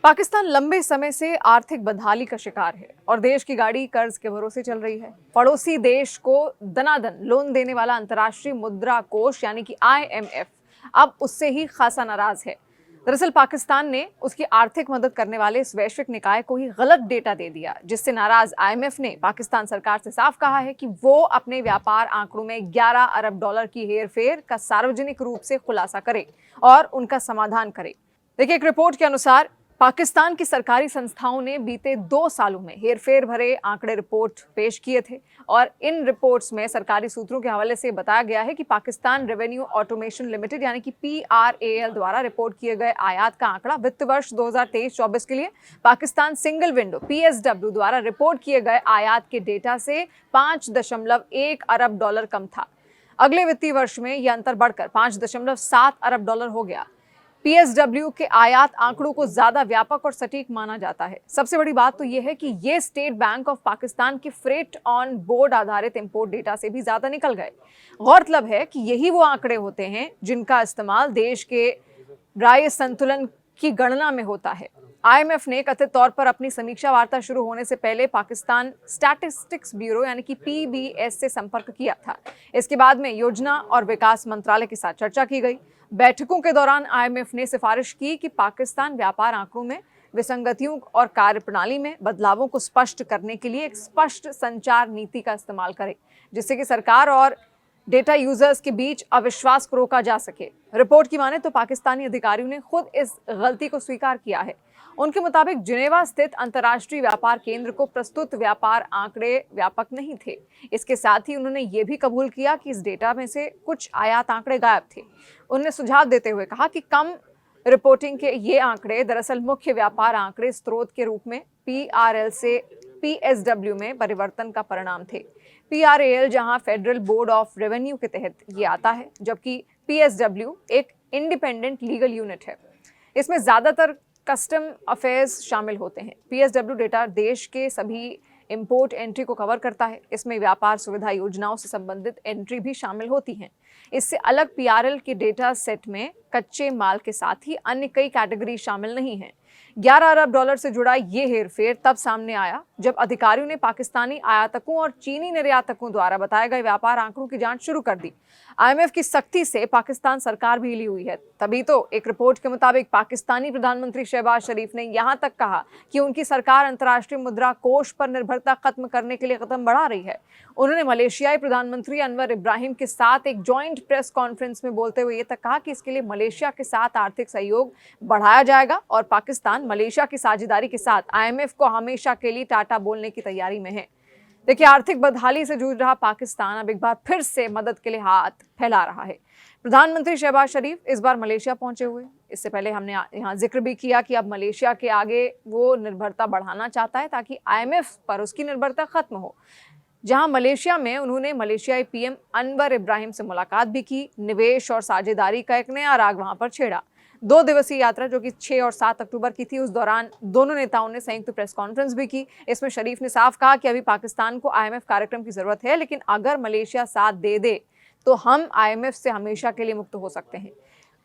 पाकिस्तान लंबे समय से आर्थिक बदहाली का शिकार है और देश की गाड़ी कर्ज के भरोसे चल रही है। पड़ोसी देश को दनादन लोन देने वाला अंतर्राष्ट्रीय मुद्रा कोष यानी कि आईएमएफ अब उससे ही खासा नाराज है। दरअसल पाकिस्तान ने उसकी आर्थिक मदद करने वाले इस वैश्विक निकाय को ही गलत डेटा दे दिया, जिससे नाराज आईएमएफ ने पाकिस्तान सरकार से साफ कहा है कि वो अपने व्यापार आंकड़ों में 11 अरब डॉलर की हेरफेर का सार्वजनिक रूप से खुलासा करे और उनका समाधान करे। देखिए, एक रिपोर्ट के अनुसार पाकिस्तान की सरकारी संस्थाओं ने बीते 2 सालों में हेरफेर भरे आंकड़े रिपोर्ट पेश किए थे और इन रिपोर्ट्स में सरकारी सूत्रों के हवाले से बताया गया है कि पाकिस्तान रेवेन्यू ऑटोमेशन लिमिटेड यानी कि पीआरएएल द्वारा रिपोर्ट किए गए आयात का आंकड़ा वित्त वर्ष 2023-24 के लिए पाकिस्तान सिंगल विंडो पीएसडब्ल्यू द्वारा रिपोर्ट किए गए आयात के डेटा से 5.1 अरब डॉलर कम था। अगले वित्तीय वर्ष में यह अंतर बढ़कर 5.7 अरब डॉलर हो गया। पीएसडब्ल्यू के आयात आंकड़ों को ज्यादा व्यापक और सटीक माना जाता है। सबसे बड़ी बात तो यह है कि ये स्टेट बैंक ऑफ पाकिस्तान के फ्रेट ऑन बोर्ड आधारित इंपोर्ट डेटा से भी ज्यादा निकल गए। गौरतलब है कि यही वो आंकड़े होते हैं जिनका इस्तेमाल देश के राय संतुलन की गणना में होता है। आईएमएफ ने कथित तौर पर अपनी समीक्षा वार्ता शुरू होने से पहले पाकिस्तान स्टैटिस्टिक्स ब्यूरो यानी कि पीबीएस से संपर्क किया था। इसके बाद में योजना और विकास मंत्रालय के साथ चर्चा की गई। बैठकों के दौरान आईएमएफ ने सिफारिश की कि पाकिस्तान व्यापार आंकड़ों में विसंगतियों और कार्यप्रणाली में बदलावों को स्पष्ट करने के लिए एक स्पष्ट संचार नीति का इस्तेमाल करे, जिससे कि सरकार और डेटा यूजर्स के बीच अविश्वास को रोका जा सके। रिपोर्ट की माने तो पाकिस्तानी अधिकारियों ने खुद इस गलती को स्वीकार किया है। उनके मुताबिक जिनेवा स्थित अंतर्राष्ट्रीय व्यापार केंद्र को प्रस्तुत व्यापार आंकड़े व्यापक नहीं थे। इसके साथ ही उन्होंने ये भी कबूल किया कि इस डेटा में से कुछ आयात आंकड़े गायब थे। उन्होंने सुझाव देते हुए कहा कि कम रिपोर्टिंग के ये आंकड़े दरअसल मुख्य व्यापार आंकड़े स्रोत के रूप में पीआरएल से पीएसडब्ल्यू में परिवर्तन का परिणाम थे। पीआरएल जहां फेडरल बोर्ड ऑफ रेवेन्यू के तहत ये आता है, जबकि पीएसडब्ल्यू एक इंडिपेंडेंट लीगल यूनिट है। इसमें ज्यादातर कस्टम अफेयर्स शामिल होते हैं। पीएसडब्ल्यू डेटा देश के सभी इंपोर्ट एंट्री को कवर करता है। इसमें व्यापार सुविधा योजनाओं से संबंधित एंट्री भी शामिल होती हैं। इससे अलग पीआरएल के डेटा सेट में कच्चे माल के साथ ही अन्य कई कैटेगरी शामिल नहीं हैं। 11 अरब डॉलर से जुड़ा ये हेरफेर तब सामने आया जब अधिकारियों ने पाकिस्तानी आयातकों और चीनी निर्यातकों द्वारा बताए गए व्यापार आंकड़ों की जांच शुरू कर दी। आईएमएफ की सख्ती से पाकिस्तान सरकार भी हिली हुई है। तभी तो एक रिपोर्ट के मुताबिक पाकिस्तानी प्रधानमंत्री शहबाज शरीफ ने यहां तक कहा कि उनकी सरकार अंतर्राष्ट्रीय मुद्रा कोष पर निर्भरता खत्म करने के लिए कदम बढ़ा रही है। उन्होंने मलेशियाई प्रधानमंत्री अनवर इब्राहिम के साथ एक जॉइंट प्रेस कॉन्फ्रेंस में बोलते हुए ये तक कहा कि इसके लिए मलेशिया के साथ आर्थिक सहयोग बढ़ाया जाएगा और पाकिस्तान मलेशिया की साझेदारी के साथ आईएमएफ को हमेशा के लिए टाटा बोलने की तैयारी में है। देखिए, आर्थिक बदहाली से जूझ रहा पाकिस्तान अब एक बार फिर से मदद के लिए हाथ फैला रहा है। प्रधानमंत्री शहबाज शरीफ इस बार मलेशिया पहुंचे हुए। इससे पहले हमने यहाँ जिक्र भी किया कि अब मलेशिया के आगे वो निर्भरता बढ़ाना चाहता है ताकि आईएमएफ पर उसकी निर्भरता खत्म हो। जहां मलेशिया में उन्होंने मलेशियाई पीएम अनवर इब्राहिम से मुलाकात भी की। निवेश और साझेदारी का एक नया राग वहां पर छेड़ा। 2 दिवसीय यात्रा जो कि 6 और 7 अक्टूबर की थी, उस दौरान दोनों नेताओं ने संयुक्त प्रेस कॉन्फ्रेंस भी की। इसमें शरीफ ने साफ कहा कि अभी पाकिस्तान को आईएमएफ कार्यक्रम की जरूरत है, लेकिन अगर मलेशिया साथ दे दे तो हम आईएमएफ से हमेशा के लिए मुक्त हो सकते हैं।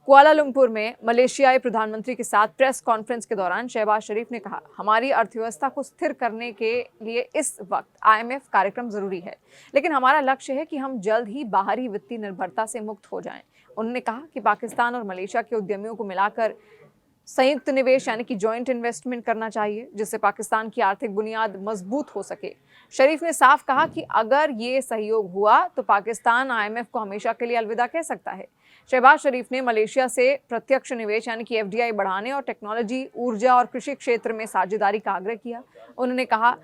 कुआलालंपुर में मलेशियाई प्रधानमंत्री के साथ प्रेस कॉन्फ्रेंस के दौरान शहबाज शरीफ ने कहा, हमारी अर्थव्यवस्था को स्थिर करने के लिए इस वक्त आईएमएफ कार्यक्रम जरूरी है, लेकिन हमारा लक्ष्य है कि हम जल्द ही बाहरी वित्तीय निर्भरता से मुक्त हो जाएं। उन्होंने कहा कि पाकिस्तान और मलेशिया के उद्यमियों को मिलाकर संयुक्त निवेश यानी कि जॉइंट इन्वेस्टमेंट करना चाहिए, जिससे पाकिस्तान की आर्थिक बुनियाद मजबूत हो सके। शरीफ ने साफ कहा कि अगर ये सहयोग हुआ तो पाकिस्तान आईएमएफ को हमेशा के लिए अलविदा कह सकता है। शहबाज शरीफ ने मलेशिया से प्रत्यक्ष निवेश यानी कि एफडीआई बढ़ाने और टेक्नोलॉजी, ऊर्जा और कृषि क्षेत्र में साझेदारी का आग्रह किया। उन्होंने कहा,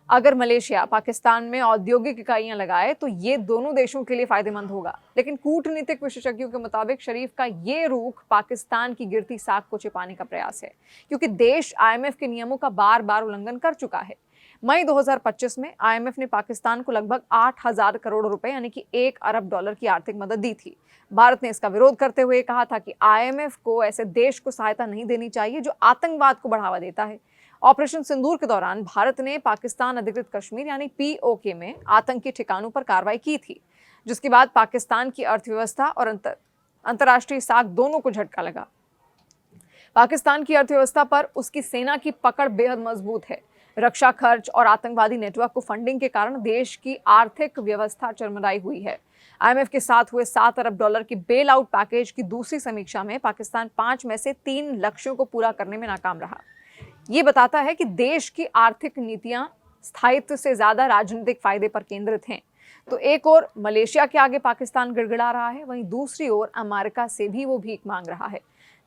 अगर मलेशिया पाकिस्तान में औद्योगिक इकाइयां लगाए तो ये दोनों देशों के लिए फायदेमंद होगा। लेकिन कूटनीतिक विशेषज्ञों के मुताबिक शरीफ का ये रुख पाकिस्तान की गिरती साख को छिपाने का प्रयास है, क्योंकि देश आईएमएफ के नियमों का बार बार उल्लंघन कर चुका है। मई 2025 में आईएमएफ ने पाकिस्तान को लगभग 8,000 करोड़ रुपए यानी कि 1 अरब डॉलर की आर्थिक मदद दी थी। भारत ने इसका विरोध करते हुए कहा था कि आईएमएफ को ऐसे देश को सहायता नहीं देनी चाहिए जो आतंकवाद को बढ़ावा देता है। ऑपरेशन सिंदूर के दौरान भारत ने पाकिस्तान अधिकृत कश्मीर यानी पीओके में आतंकी ठिकानों पर कार्रवाई की थी, जिसके बाद पाकिस्तान की अर्थव्यवस्था और अंतर्राष्ट्रीय साख दोनों को झटका लगा। पाकिस्तान की अर्थव्यवस्था पर उसकी सेना की पकड़ बेहद मजबूत है। रक्षा खर्च और आतंकवादी नेटवर्क को फंडिंग के कारण देश की आर्थिक व्यवस्था चरमराई हुई है। आईएमएफ के साथ हुए $7 अरब की बेल आउट पैकेज की दूसरी समीक्षा में पाकिस्तान 5 में से 3 लक्ष्यों को पूरा करने में नाकाम रहा। ये बताता है कि देश की आर्थिक नीतियां स्थायित्व से ज्यादा राजनीतिक फायदे पर केंद्रित हैं। तो एक ओर मलेशिया के आगे पाकिस्तान गिड़गिड़ा रहा है, वहीं दूसरी ओर अमेरिका से भी वो भीख मांग रहा है।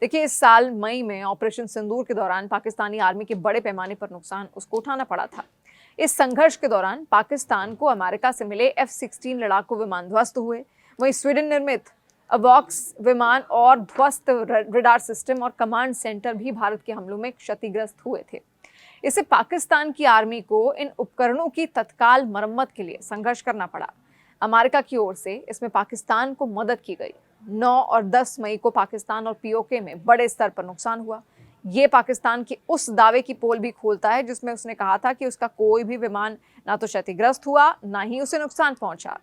देखिए, इस साल मई में ऑपरेशन सिंदूर के दौरान पाकिस्तानी आर्मी के बड़े पैमाने पर नुकसान उसको उठाना पड़ा था। इस संघर्ष के दौरान पाकिस्तान को अमेरिका से मिले F-16 लड़ाकू विमान ध्वस्त हुए। वहीं स्वीडन निर्मित अवॉक्स विमान और ध्वस्त रडार सिस्टम और कमांड सेंटर भी भारत के हमलों में क्षतिग्रस्त हुए थे। इससे पाकिस्तान की आर्मी को इन उपकरणों की तत्काल मरम्मत के लिए संघर्ष करना पड़ा। अमेरिका की ओर से इसमें पाकिस्तान को मदद की गई। 9 और 10 मई को पाकिस्तान और पीओके में बड़े स्तर पर नुकसान हुआ। ये पाकिस्तान के उस दावे की पोल भी खोलता है जिसमें उसने कहा था कि उसका कोई भी विमान ना तो क्षतिग्रस्त हुआ, ना ही उसे नुकसान पहुंचा।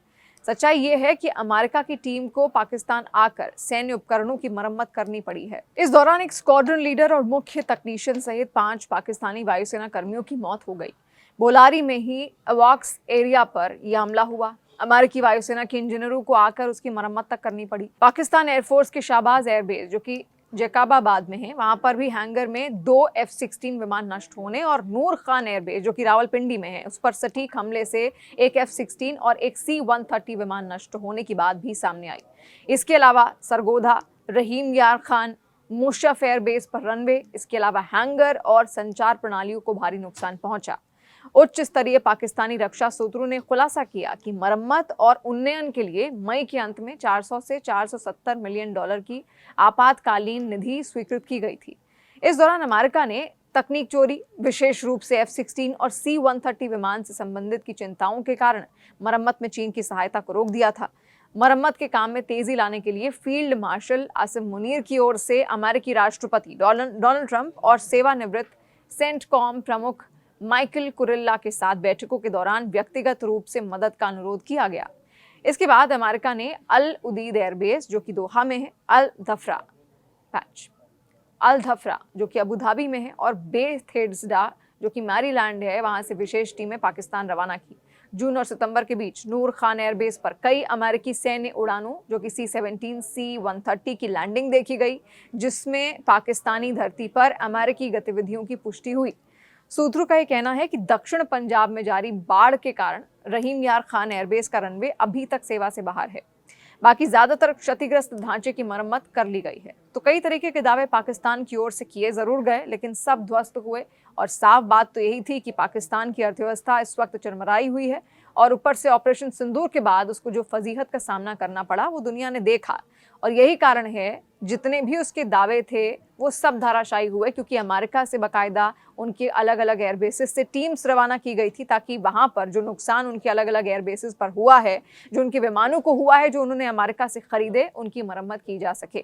सच्चाई ये है कि अमेरिका की टीम को पाकिस्तान आकर सैन्य उपकरणों की मरम्मत करनी पड़ी है। इस दौरान एक स्क्वाड्रन लीडर और मुख्य तकनीशियन सहित 5 पाकिस्तानी वायुसेना कर्मियों की मौत हो गई। बोलारी में ही अवॉक्स एरिया पर यह हमला हुआ। अमेरिकी वायुसेना के इंजीनियरों को आकर उसकी मरम्मत तक करनी पड़ी। पाकिस्तान एयरफोर्स के शाहबाज एयरबेस, जो कि जैकाबाबाद में है, वहां पर भी हैंगर में 2 F-16 विमान नष्ट होने और नूर खान एयरबेस, जो कि रावलपिंडी में है, उस पर सटीक हमले से एक F-16 और एक C-130 विमान नष्ट होने की बात भी सामने आई। इसके अलावा सरगोधा, रहीम यार खान, मुशर्रफ एयरबेस पर रनवे, इसके अलावा हैंगर और संचार प्रणालियों को भारी नुकसान पहुंचा। उच्च स्तरीय पाकिस्तानी रक्षा सूत्रों ने खुलासा किया कि मरम्मत और उन्नयन के लिए मई के अंत में 400 से $470 मिलियन की आपातकालीन निधि स्वीकृत की गई थी। इस दौरान अमेरिका ने तकनीक चोरी, विशेष रूप से F-16 और C-130 विमान से संबंधित की चिंताओं के कारण मरम्मत में चीन की सहायता को रोक दिया था। मरम्मत के काम में तेजी लाने के लिए फील्ड मार्शल आसिम मुनीर की ओर से अमेरिकी राष्ट्रपति डोनाल्ड ट्रंप और सेवानिवृत्त सेंटकॉम प्रमुख माइकल कुरिल्ला के साथ बैठकों के दौरान व्यक्तिगत रूप से मदद का अनुरोध किया गया। इसके बाद अमेरिका ने अल उदीद एयरबेस, जो कि दोहा में है, अल धफ्रा जो कि अबू धाबी में है, और बेथेस्डा, जो कि मैरीलैंड है, वहां से विशेष टीमें पाकिस्तान रवाना की। जून और सितंबर के बीच नूर खान एयरबेस पर कई अमेरिकी सैन्य उड़ानों, जो कि C-17, C-130 की लैंडिंग देखी गई, जिसमें पाकिस्तानी धरती पर अमेरिकी गतिविधियों की पुष्टि हुई। सूत्रों का यह कहना है कि दक्षिण पंजाब में जारी बाढ़ के कारण रहीम यार खान एयरबेस का रनवे अभी तक सेवा से बाहर है। बाकी ज्यादातर क्षतिग्रस्त ढांचे की मरम्मत कर ली गई है। तो कई तरीके के दावे पाकिस्तान की ओर से किए जरूर गए, लेकिन सब ध्वस्त हुए। और साफ बात तो यही थी कि पाकिस्तान की अर्थव्यवस्था इस वक्त चरमराई हुई है, और ऊपर से ऑपरेशन सिंदूर के बाद उसको जो फजीहत का सामना करना पड़ा वो दुनिया ने देखा। और यही कारण है जितने भी उसके दावे थे वो सब धाराशायी हुए, क्योंकि अमेरिका से बाकायदा उनके अलग अलग एयरबेसेस से टीम्स रवाना की गई थी, ताकि वहां पर जो नुकसान उनके अलग अलग एयरबेसेस पर हुआ है, जो उनके विमानों को हुआ है, जो उन्होंने अमेरिका से खरीदे, उनकी मरम्मत की जा सके।